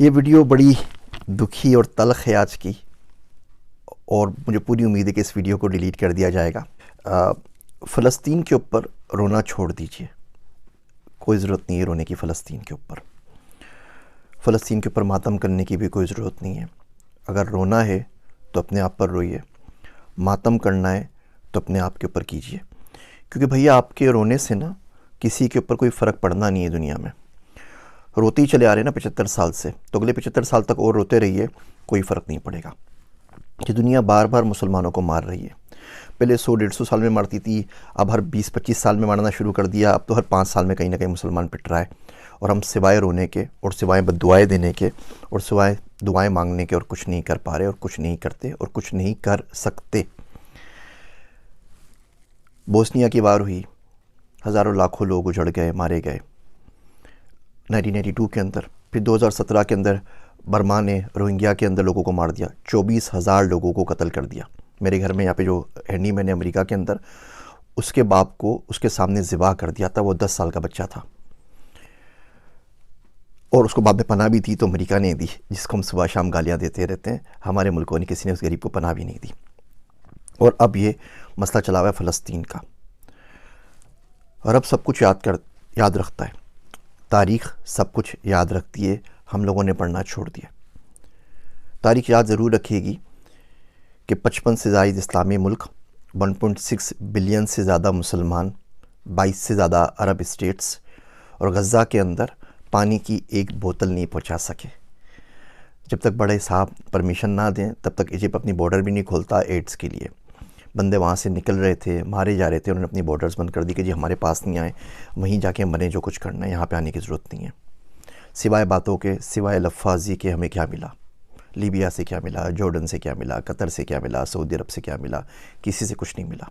ये वीडियो बड़ी दुखी और तल्ख़ है आज की, और मुझे पूरी उम्मीद है कि इस वीडियो को डिलीट कर दिया जाएगा। फ़लस्तीन के ऊपर रोना छोड़ दीजिए, कोई ज़रूरत नहीं है रोने की। फ़लस्तीन के ऊपर, फ़लस्तीन के ऊपर मातम करने की भी कोई ज़रूरत नहीं है। अगर रोना है तो अपने आप पर रोइए, मातम करना है तो अपने आप के ऊपर कीजिए, क्योंकि भैया आपके रोने से ना किसी के ऊपर कोई फ़र्क पड़ना नहीं है दुनिया में। रोते ही चले आ रहे हैं ना 75 साल से, तो अगले 75 साल तक और रोते रहिए, कोई फ़र्क नहीं पड़ेगा। कि दुनिया बार बार मुसलमानों को मार रही है। पहले 100-150 साल में मारती थी, अब हर 20-25 साल में मारना शुरू कर दिया। अब तो हर 5 साल में कहीं ना कहीं मुसलमान पिट रहा है, और हम सिवाय रोने के और सिवाय बद्दुआएं देने के और सिवाय दुआएं मांगने के और कुछ नहीं कर पा रहे, और कुछ नहीं करते, और कुछ नहीं कर सकते। बोस्निया की वार हुई, हज़ारों लाखों लोग उजड़ गए, मारे गए 1992 के अंदर। फिर 2017 के अंदर बर्मा ने रोहिंग्या के अंदर लोगों को मार दिया, 24,000 लोगों को कत्ल कर दिया। मेरे घर में यहाँ पे जो हैंडी मैन है अमेरिका के अंदर, उसके बाप को उसके सामने ज़िबा कर दिया था। वो 10 साल का बच्चा था, और उसको बाद में पनाह भी थी तो अमेरिका ने दी, जिसको हम सुबह शाम गालियाँ देते रहते हैं। हमारे मुल्कों ने, किसी ने उस गरीब को पनाह भी नहीं दी। और अब ये मसला चला हुआ है फ़लस्तीन का। रब सब कुछ याद रखता है, तारीख़ सब कुछ याद रखती है। हम लोगों ने पढ़ना छोड़ दिया। तारीख़ याद ज़रूर रखेगी कि 55 से ज़ायद इस्लामी मुल्क, 1.6 बिलियन से ज़्यादा मुसलमान, 22 से ज़्यादा अरब स्टेट्स, और गज़ा के अंदर पानी की एक बोतल नहीं पहुंचा सके। जब तक बड़े साहब परमिशन ना दें तब तक इजिप्ट अपनी बॉर्डर भी नहीं खोलता एड्स के लिए। बंदे वहाँ से निकल रहे थे, मारे जा रहे थे, उन्होंने अपनी बॉर्डर्स बंद कर दी कि जी हमारे पास नहीं आए, वहीं जाके मरें, जो कुछ करना है, यहाँ पे आने की ज़रूरत नहीं है। सिवाय बातों के, सिवाय लफ्फ़ाज़ी के हमें क्या मिला? लीबिया से क्या मिला? जॉर्डन से क्या मिला? कतर से क्या मिला? सऊदी अरब से क्या मिला? किसी से कुछ नहीं मिला।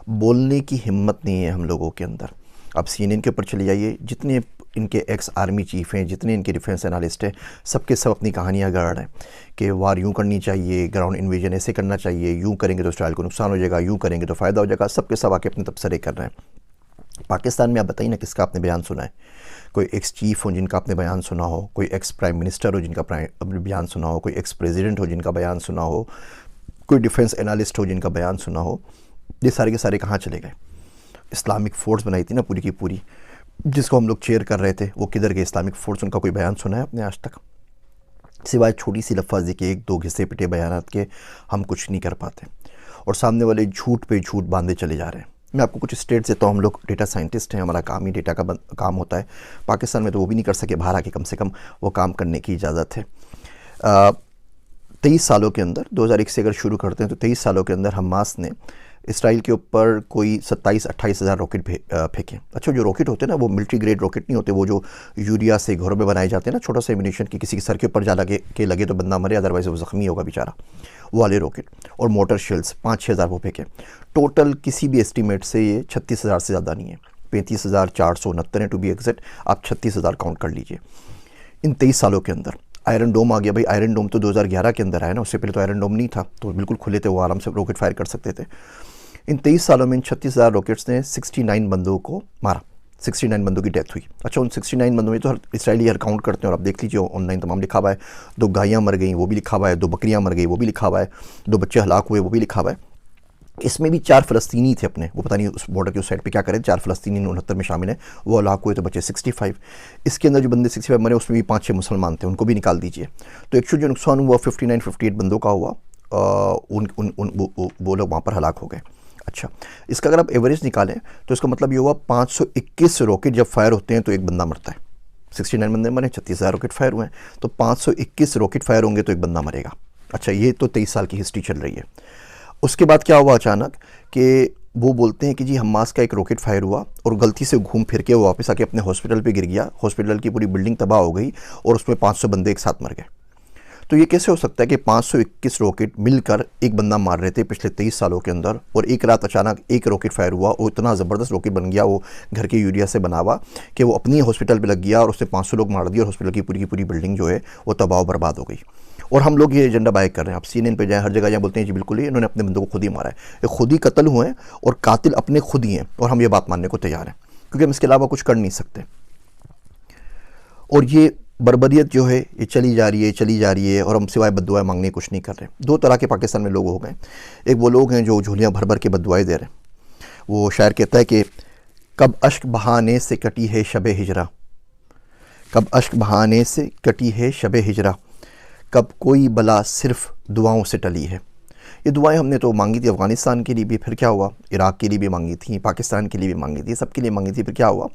बोलने की हिम्मत नहीं है हम लोगों के अंदर। अब CNN के ऊपर चले जाइए, जितने इनके एक्स आर्मी चीफ़ हैं, जितने इनके डिफेंस एनालिस्ट हैं, सबके सब अपनी कहानियाँ गढ़ रहे हैं कि वार यूँ करनी चाहिए, ग्राउंड इन्वेजन ऐसे करना चाहिए, यूँ करेंगे तो इसराइल को नुकसान हो जाएगा, यूँ करेंगे तो फ़ायदा हो जाएगा। सबके सब आके अपने तबसरे कर रहे हैं। पाकिस्तान में आप बताइए ना, किसका आपने बयान सुना है? कोई एक्स चीफ़ हो जिनका आपने बयान सुना हो, कोई एक्स प्राइम मिनिस्टर हो जिनका बयान सुना हो, कोई एक्स प्रेसिडेंट हो जिनका बयान सुना हो, कोई डिफेंस एनालिस्ट हो जिनका बयान सुना हो? ये सारे के सारे कहाँ चले गए? इस्लामिक फ़ोर्स बनाई थी ना पूरी की पूरी, जिसको हम लोग चेयर कर रहे थे, वो किधर गए इस्लामिक फ़ोर्स? उनका कोई बयान सुना है आपने आज तक? सिवाय छोटी सी लफ्ज़ी के, एक दो घिसे पिटे बयानात के, हम कुछ नहीं कर पाते। और सामने वाले झूठ पे झूठ बांधे चले जा रहे हैं। मैं आपको कुछ स्टेट से, तो हम लोग डेटा साइंटिस्ट हैं, हमारा काम ही डेटा का काम होता है। पाकिस्तान में तो वो भी नहीं कर सके, बाहर आके कम से कम वो काम करने की इजाज़त है। 23 सालों के अंदर, 2001 से अगर शुरू करते हैं तो 23 सालों के अंदर हमास ने इसराइल के ऊपर कोई 27-28 हज़ार रॉकेट फेंके। अच्छा, जो रॉकेट होते हैं ना, वो मिलिट्री ग्रेड रॉकेट नहीं होते, वो जो यूरिया से घरों में बनाए जाते हैं ना, छोटा सा एमिनेशन की किसी के सर के ऊपर जा लगे तो बंदा मरे, अदरवाइज़ वो ज़ख्मी होगा बेचारा, वो वाले रॉकेट। और मोटर शेल्स 5-6 हज़ार वो फेंके। टोटल किसी भी एस्टीमेट से ये 36,000 से ज़्यादा नहीं है, 35,469 है टू बी एग्जैक्ट। आप 36,000 काउंट कर लीजिए इन 23 सालों के अंदर। आयरन डोम आ गया भाई। आयरन डोम तो 2011 के अंदर आया ना, उससे पहले तो आयरन डोम नहीं था, तो बिल्कुल खुले थे, वो आराम से रॉकेट फायर कर सकते थे। इन 23 सालों में इन 36,000 रॉकेट्स ने 69 बंदों को मारा, 69 बंदों की डेथ हुई। अच्छा, उन 69 बंदों में तो हर इसराइली हर काउंट करते हैं, और आप देख लीजिए ऑनलाइन तमाम लिखा हुआ है। 2 गायें मर गई, वो भी लिखा हुआ है। 2 बकरियां मर गई, वो भी लिखा हुआ है। 2 बच्चे हलाक हुए, वो भी लिखा हुआ है। इसमें भी 4 फ़लस्तीनी थे अपने, वो पता नहीं उस बॉर्डर की उस साइड पे क्या करें। 4 फ़लस्तीनी 69 में शामिल हैं, वो हलाक हुए तो बचे 65। इसके अंदर जो बंदे 65 मरे, उसमें भी 5-6 मुसलमान थे, उनको भी निकाल दीजिए। तो एक्चुअल जो नुकसान हुआ 59-58 बंदों का हुआ। वो लोग वहाँ पर हलाक हो गए। अच्छा, इसका अगर आप एवरेज निकालें तो इसका मतलब ये हुआ 521 रॉकेट जब फायर होते हैं तो एक बंदा मरता है। 69 बंदे मरे, 36,000 रॉकेट फायर हुए हैं, तो 521 रॉकेट फायर होंगे तो एक बंदा मरेगा। अच्छा, ये तो 23 साल की हिस्ट्री चल रही है। उसके बाद क्या हुआ अचानक कि वो बोलते हैं कि जी हमास का एक रॉकेट फायर हुआ और गलती से घूम फिर के वो वापस आके अपने हॉस्पिटल पे गिर गया, हॉस्पिटल की पूरी बिल्डिंग तबाह हो गई और उसमें 500 बंदे एक साथ मर गए। तो ये कैसे हो सकता है कि 521 रॉकेट मिलकर एक बंदा मार रहे थे पिछले 23 सालों के अंदर, और एक रात अचानक एक रॉकेट फायर हुआ और इतना ज़बरदस्त रॉकेट बन गया, वो घर के यूरिया से बना हुआ, कि वो अपनी हॉस्पिटल पे लग गया और उसने 500 लोग मार दिए, और हॉस्पिटल की पूरी बिल्डिंग जो है वो तबाह बर्बाद हो गई। और हम लोग ये एजेंडा बाय कर रहे हैं। आप CNN पे जाएँ, हर जगह जहाँ बोलते हैं जी बिल्कुल ही इन्होंने अपने बंदों को खुद ही मारा है, ये खुद ही कत्ल हुए हैं और कातिल अपने खुद ही हैं, और हम ये बात मानने को तैयार हैं, क्योंकि हम इसके अलावा कुछ कर नहीं सकते। और ये बर्बरियत जो है ये चली जा रही है, चली जा रही है, और हम सिवाय बद्दुआएं मांगने कुछ नहीं कर रहे। दो तरह के पाकिस्तान में लोग हो गए। एक वो लोग हैं जो झोलियाँ भर भर के बद्दुआएं दे रहे हैं। वो शायर कहता है कि कब अश्क बहाने से कटी है शब हिजरा, कब अश्क बहाने से कटी है शब हिजरा, कब कोई बला सिर्फ दुआओं से टली है। ये दुआएं हमने तो मांगी थी अफ़गानिस्तान के लिए भी, फिर क्या हुआ, इराक़ के लिए भी मांगी थी, पाकिस्तान के लिए भी मांगी थी, सबके लिए मांगी थी, फिर क्या हुआ।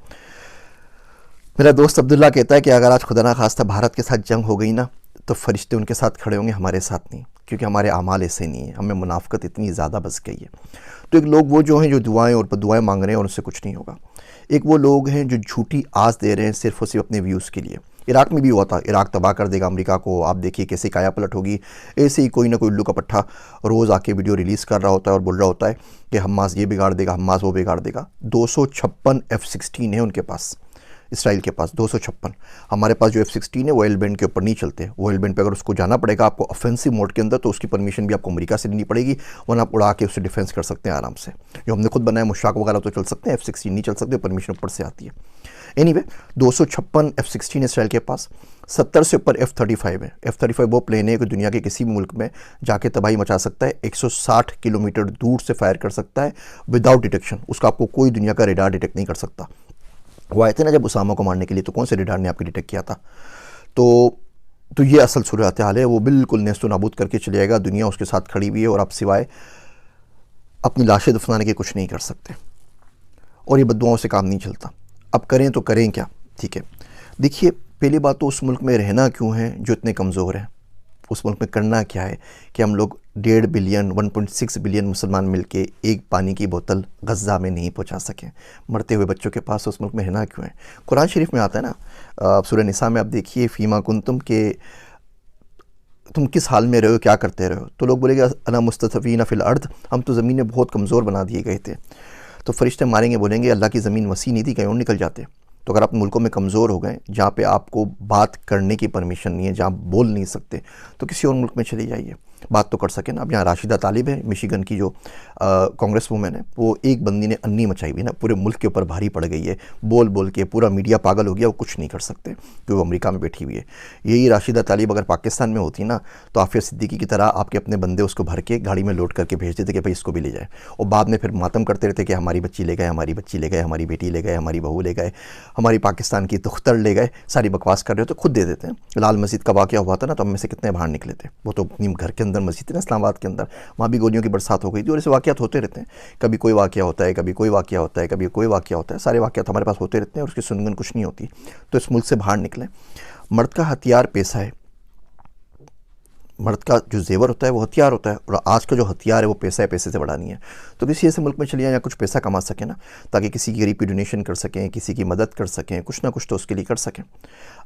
मेरा दोस्त अब्दुल्ला कहता है कि अगर आज खुदा ना खास्ता भारत के साथ जंग हो गई ना, तो फरिश्ते उनके साथ खड़े होंगे, हमारे साथ नहीं, क्योंकि हमारे आमाल ऐसे नहीं है, हमें मुनाफ़क़त इतनी ज़्यादा बस गई है। तो एक लोग वो जो हैं जो दुआएं और बद्दुआएं मांग रहे हैं और उनसे कुछ नहीं होगा। एक वो लोग हैं जो झूठी आस दे रहे हैं सिर्फ और सिर्फ अपने व्यूज़ के लिए। इराक़ में भी हुआ था, इराक़ तबाह कर देगा अमेरिका को, आप देखिए कैसे काया पलट होगी। ऐसे ही कोई ना कोई उल्लू का पट्ठा रोज़ आके वीडियो रिलीज़ कर रहा होता है और बोल रहा होता है कि हमास ये बिगाड़ देगा, हमास वो बिगाड़ देगा। 256 F-16 है उनके पास, इसराइल के पास 256। हमारे पास जो F-16 है वो ऑयल बैंड के ऊपर नहीं चलते। वो ऑयल बैंड पे अगर उसको जाना पड़ेगा आपको ऑफेंसिव मोड के अंदर, तो उसकी परमिशन भी आपको अमेरिका से लेनी पड़ेगी, वरना आप उड़ा के उससे डिफेंस कर सकते हैं आराम से। जो हमने खुद बनाया मुशाक वगैरह तो चल सकते हैं, F-16 नहीं चल सकते, परमिशन ऊपर से आती है। एनीवे 256 F-16 इसराइल के पास, 70 से ऊपर F-35 है। F-35 वो प्लेन है कि दुनिया के किसी भी मुल्क में जाके तबाही मचा सकता है, 160 किलोमीटर दूर से फायर कर सकता है विदाउट डिटेक्शन। उसका आपको कोई दुनिया का रेडार डिटेक्ट नहीं कर सकता। वो आए थे ना जब उसामा को मारने के लिए, तो कौन से रेडार ने आपको डिटेक्ट किया था। तो ये असल सूरत हाल है। वो बिल्कुल नेस्तो नाबूद करके चले जाएगा, दुनिया उसके साथ खड़ी हुई है, और आप सिवाय अपनी लाशें दफनाने के कुछ नहीं कर सकते। और ये बद्दुआओं से काम नहीं चलता। अब करें तो करें क्या, ठीक है। देखिए, पहली बात तो उस मुल्क में रहना क्यों है जो इतने कमज़ोर हैं। उस मुल्क में करना क्या है कि हम लोग 1.5 बिलियन 1.6 बिलियन मुसलमान मिलके एक पानी की बोतल गज़ा में नहीं पहुंचा सकें। मरते हुए बच्चों के पास उस मुल्क में रहना क्यों है। कुरान शरीफ में आता है ना, सूरह निसा में आप देखिए, फ़ीमा कुंतुम के तुम किस हाल में रहो, क्या करते रहो। तो लोग बोलेंगे अना मुस्तफ़ीना फ़िल अर्द, हम तो ज़मीन में बहुत कमज़ोर बना दिए गए थे। तो फरिश्ते मारेंगे, बोलेंगे अल्लाह की ज़मीन वसी नहीं थी, कहीं और निकल जाते। तो अगर आप मुल्कों में कमज़ोर हो गए जहाँ पे आपको बात करने की परमिशन नहीं है, जहाँ बोल नहीं सकते, तो किसी और मुल्क में चले जाइए, बात तो कर सकें ना। अब यहाँ राशिदा तालिब है, मिशिगन की जो कांग्रेस वूमेन है, वो एक बंदी ने अन्नी मचाई हुई ना, पूरे मुल्क के ऊपर भारी पड़ गई है, बोल बोल के पूरा मीडिया पागल हो गया। वो कुछ नहीं कर सकते क्योंकि वो अमेरिका में बैठी हुई है। यही राशिदा तालिब अगर पाकिस्तान में होती ना, तो आफिया सिद्दीकी की तरह आपके अपने बंदे उसको भर के गाड़ी में लोड करके भेज देते कि भाई इसको भी ले जाए, और बाद में फिर मातम करते रहते कि हमारी बच्ची ले गए, हमारी बच्ची ले गए, हमारी बेटी ले गए, हमारी बहू ले गए, हमारी पाकिस्तान की दुख्तर ले गए। सारी बकवास कर रहे हो तो खुद दे देते हैं। लाल मस्जिद का वाक़या हुआ था ना, तो हम में से कितने बाहर निकले थे। वो तो अपनी घर के अंदर मस्जिद थी ना इस्लामाबाद के अंदर, वहाँ भी गोलियों की बरसात हो गई थी। और ऐसे वाक़यात होते रहते हैं, कभी कोई वाक़या होता है, कभी कोई वाक़या होता है, कभी कोई वाक़या होता है। सारे वाक़यात हमारे पास होते रहते हैं और उसकी सुनगन कुछ नहीं होती। तो इस मुल्क से बाहर निकलें। मर्द का हथियार पैसा है, मर्द का जो जेवर होता है वो हथियार होता है, और आज का जो हथियार है वो पैसा है, पैसे से बड़ा नहीं है। तो किसी ऐसे मुल्क में चलिए या कुछ पैसा कमा सकें ना, ताकि किसी की गरीब की डोनेशन कर सकें, किसी की मदद कर सकें, कुछ ना कुछ तो उसके लिए कर सकें।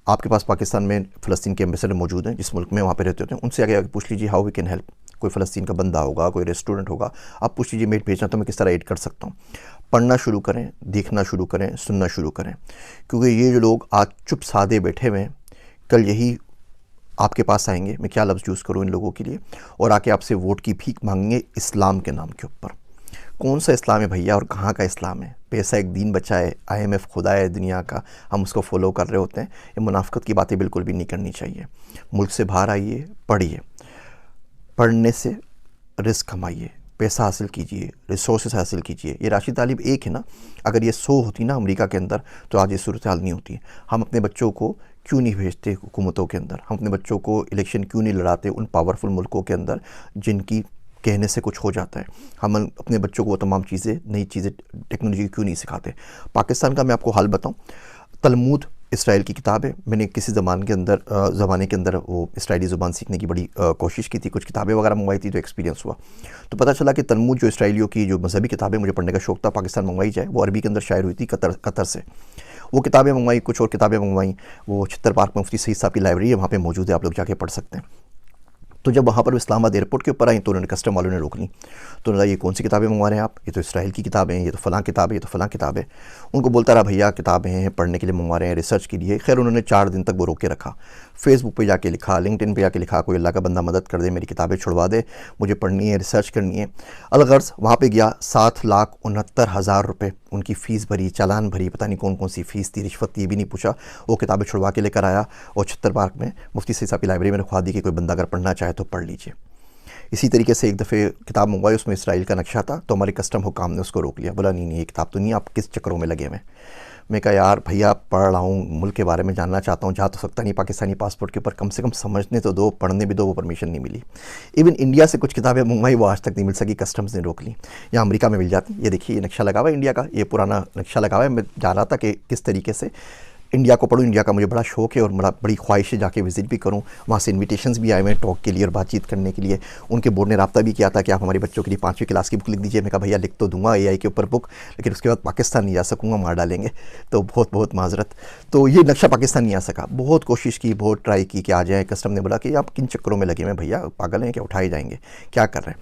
आपके पास पाकिस्तान में फ़लस्तीन के एम्बेसडर मौजूद हैं, जिस मुल्क में वहाँ पे रहते होते हैं, उनसे आगे पूछ लीजिए हाउ वी कैन हेल्प। कोई फ़लस्तीन का बंदा होगा, कोई रेस्टोरेंट होगा, आप पूछ लीजिए मेट भेजना तो मैं किस तरह एड कर सकता हूँ। पढ़ना शुरू करें, देखना शुरू करें, सुनना शुरू करें, क्योंकि ये जो लोग आज चुप सादे बैठे हुए हैं, कल यही आपके पास आएंगे, मैं क्या लफ्ज़ यूज़ करूँ इन लोगों के लिए, और आके आपसे वोट की भीख मांगेंगे इस्लाम के नाम के ऊपर। कौन सा इस्लाम है भैया, और कहाँ का इस्लाम है। पैसा एक दीन बचा है, IMF खुदा है दुनिया का, हम उसको फॉलो कर रहे होते हैं। ये मुनाफिकत की बातें बिल्कुल भी नहीं करनी चाहिए। मुल्क से बाहर आइए, पढ़िए, पढ़ने से रिस्क कमाइए, पैसा हासिल कीजिए, रिसोर्सेज हासिल कीजिए। ये राशिद तालिब एक है ना, अगर ये 100 होती ना अमेरिका के अंदर, तो आज ये सूरत हाल नहीं होती। हम अपने बच्चों को क्यों नहीं भेजते हुकूमतों के अंदर, हम अपने बच्चों को इलेक्शन क्यों नहीं लड़ाते उन पावरफुल मुल्कों के अंदर जिनकी कहने से कुछ हो जाता है। हम अपने बच्चों को वो तमाम चीज़ें, नई चीज़ें, टेक्नोलॉजी क्यों नहीं सिखाते। पाकिस्तान का मैं आपको हाल बताऊँ, तलमूद इसराइल की किताब है। मैंने किसी ज़माने के अंदर वो इसराइली ज़ुबान सीखने की बड़ी कोशिश की थी, कुछ किताबें वगैरह मंगवाई थी, तो एक्सपीरियंस हुआ। तो पता चला कि तलमूद जो इसराइलियों की जो मजहबी किताबें मुझे पढ़ने का शौक़ था, पाकिस्तान मंगवाई जाए, वो अरबी के अंदर शायर हुई थी कतर से। वो किताबें मंगवाई, कुछ और किताबें मंगवाई। वो छित्तर पार्क में मुफ्ती सईद साहब की लाइब्रेरी है, वहाँ पर मौजूद है, आप लोग जाके पढ़ सकते हैं। तो जब वहाँ पर इस्लामाबाद एयरपोर्ट के ऊपर आई तो उन्होंने कस्टम वालों ने रोक ली। तो उन्होंने कहा ये कौन सी किताबें मंगवा रहे हैं आप, ये तो इसराइल की किताबें हैं, ये तो फ़लाँ किताब है, ये तो फ़लाँ किताब है। उनको बोलता रहा भैया किताबें हैं, पढ़ने के लिए मंगवा रहे हैं, रिसर्च के लिए। खैर उन्होंने 4 दिन तक वो रोक के रखा। फेसबुक पे जाके लिखा, लिंक्डइन पे जाके लिखा, कोई अल्लाह का बंदा मदद कर दे, मेरी किताबें छुड़वा दे, मुझे पढ़नी है, रिसर्च करनी है। अलगर्ज़ वहाँ पे गया, 7,69,000 रुपये उनकी फ़ीस भरी, चालान भरी, पता नहीं कौन कौन सी फ़ीस थी, रिश्वत थी, ये भी नहीं पूछा। वो किताबें छुड़वा के लेकर आया और छत्तर पार्क में मुफ्ती सईद साहब की लाइब्रेरी में रखवा दी कि कोई बंदा अगर पढ़ना चाहे तो पढ़ लीजिए। इसी तरीके से एक दफ़े किताब मंगवाई, उसमें इसराइल का नक्शा था, तो हमारे कस्टम हुकाम ने उसको रोक लिया। बोला नहीं नहीं ये किताब तो नहीं, आप किस चक्करों में लगे हुए। मैं कहा यार भैया पढ़ रहा हूँ, मुल्क के बारे में जानना चाहता हूँ, जा तो सकता नहीं पाकिस्तानी पासपोर्ट के ऊपर, कम से कम समझने तो दो, पढ़ने भी दो। वो परमिशन नहीं मिली। इवन इंडिया से कुछ किताबें मंगवाई, वो आज तक नहीं मिल सकी, कस्टम्स ने रोक ली। यहाँ अमेरिका में मिल जाती। ये देखिए ये नक्शा लगा हुआ है इंडिया का, ये पुराना नक्शा लगा हुआ है। मैं जा रहा था कि किस तरीके से इंडिया को पढ़ूँ, इंडिया का मुझे बड़ा शौक़ है और बड़ी ख्वाहिश है जाके विज़िट भी करूँ। वहाँ से इन्विटेशंस भी आए हुए हैं टॉक के लिए और बातचीत करने के लिए। उनके बोर्ड ने रब्ता भी किया था कि आप हमारे बच्चों के लिए 5वीं क्लास की बुक लिख दीजिए। मैं कहा भैया लिख तो दूंगा AI के ऊपर बुक, लेकिन उसके बाद पाकिस्तान नहीं जा सकूँगा, मार डालेंगे, तो बहुत बहुत माजरत। तो ये नक्शा पाकिस्तान नहीं आ सका। बहुत कोशिश की, बहुत ट्राई की कि आ जाए। कस्टम ने बोला कि आप किन चक्करों में लगे हुए भैया, पागल हैं क्या, उठाए जाएंगे, क्या कर रहे हैं।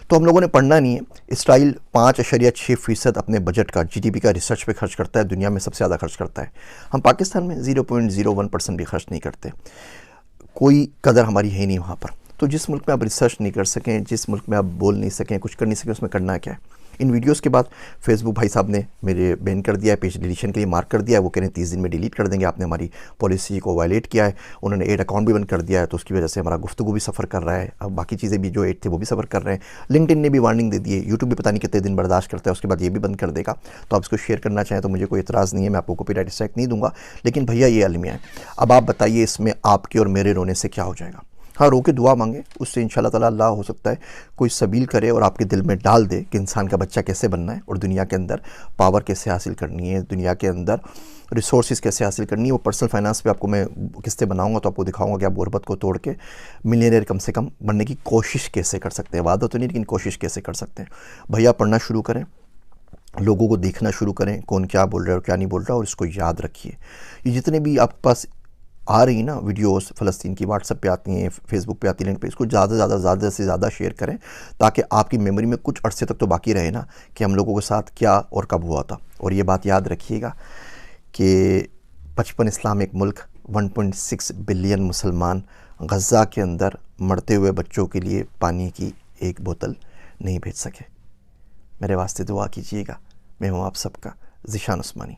तो हम लोगों ने पढ़ना नहीं है। इसराइल 5.6% अपने बजट का, GDP का रिसर्च पे खर्च करता है, दुनिया में सबसे ज़्यादा खर्च करता है। हम पाकिस्तान में 0.01% भी खर्च नहीं करते। कोई कदर हमारी है नहीं वहाँ पर। तो जिस मुल्क में आप रिसर्च नहीं कर सकें, जिस मुल्क में आप बोल नहीं सकें, कुछ कर नहीं सकें, उसमें करना क्या है। इन वीडियोस के बाद फेसबुक भाई साहब ने मेरे बैन कर दिया है, पेज डिलीशन के लिए मार्क कर दिया है। वो कह रहे हैं 30 दिन में डिलीट कर देंगे, आपने हमारी पॉलिसी को वायलेट किया है। उन्होंने 8 अकाउंट भी बंद कर दिया है, तो उसकी वजह से हमारा गुफ्तगू भी सफ़र कर रहा है। अब बाकी चीज़ें भी जो 8 थे वो भी सफ़र कर रहे हैं। लिंक्डइन ने भी वार्निंग दे दी है। यूट्यूब भी पता नहीं कितने दिन बर्दाश्त करता है, उसके बाद ये भी बंद कर देगा। तो आप इसको शेयर करना चाहें तो मुझे कोई एतराज़ नहीं है, मैं आपको कॉपीराइट स्ट्राइक नहीं दूंगा। लेकिन भैया ये अलमिया है। अब आप बताइए इसमें आपके और मेरे रोने से क्या हो जाएगा। हाँ, रो के दुआ मांगे, उससे इंशाल्लाह ताला अल्लाह हो सकता है कोई सबील करे और आपके दिल में डाल दे कि इंसान का बच्चा कैसे बनना है और दुनिया के अंदर पावर कैसे हासिल करनी है, दुनिया के अंदर रिसोर्सेज कैसे हासिल करनी है। वो पर्सनल फाइनेंस पे आपको मैं किस्तें बनाऊंगा तो आपको दिखाऊंगा कि आप गुर्बत को तोड़ के मिलियनेयर कम से कम बनने की कोशिश कैसे कर सकते हैं। वादा तो नहीं, लेकिन कोशिश कैसे कर सकते हैं। भैया पढ़ना शुरू करें, लोगों को देखना शुरू करें, कौन क्या बोल रहा है और क्या नहीं बोल रहा, और इसको याद रखिए। ये जितने भी आपके पास आ रही ना वीडियोस फ़लस्तीन की, व्हाट्सएप पे आती हैं, फेसबुक पे आती हैं, लिंक पे, इसको ज़्यादा से ज़्यादा शेयर करें ताकि आपकी मेमोरी में कुछ अरसे तक तो बाकी रहे ना कि हम लोगों के साथ क्या और कब हुआ था। और ये बात याद रखिएगा कि 55 इस्लामिक मुल्क, 1.6 बिलियन मुसलमान गज़ा के अंदर मरते हुए बच्चों के लिए पानी की एक बोतल नहीं भेज सके। मेरे वास्ते दुआ कीजिएगा। मैं हूँ आप सबका ज़ीशान उस्मानी।